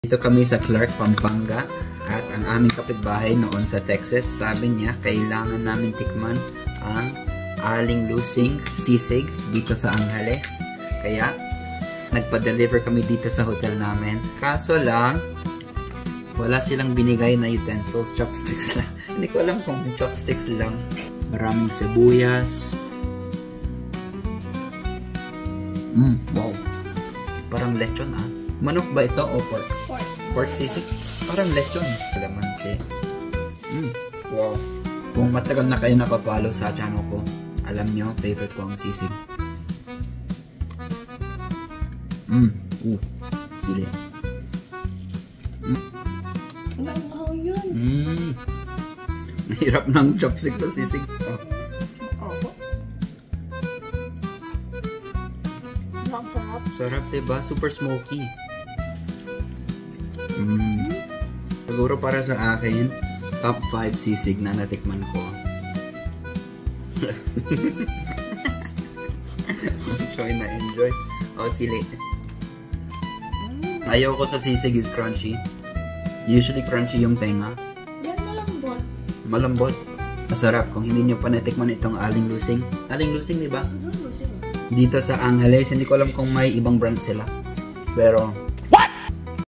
Dito kami sa Clark, Pampanga at ang aming kapitbahay noon sa Texas, sabi niya kailangan namin tikman ang aling lusing sisig dito sa Angeles. Kaya nagpa-deliver kami dito sa hotel namin. Kaso lang, wala silang binigay na utensils, chopsticks lang. Hindi ko alam kung chopsticks lang. Maraming sibuyas. Wow. Parang lechon ah. Manok ba ito o pork? Pork. Pork sisig? Parang lechon. Kalamansi. Wow. Kung matagal na kayo nakafollow sa channel ko, alam nyo, favorite ko ang sisig. Sili. Wow yun. Hirap ng chopstick sa sisig. Sarap, diba? Super smoky. Siguro para sa akin, top 5 sisig na natikman ko. Enjoy. Sili. Ayaw ko sa sisig is crunchy. Usually crunchy yung tenga. Yan, malambot. Malambot. Masarap. Kung hindi nyo pa natikman itong aling lusing. Aling lusing, diba? Dito sa Angeles, hindi ko alam kung may ibang brand sila. Pero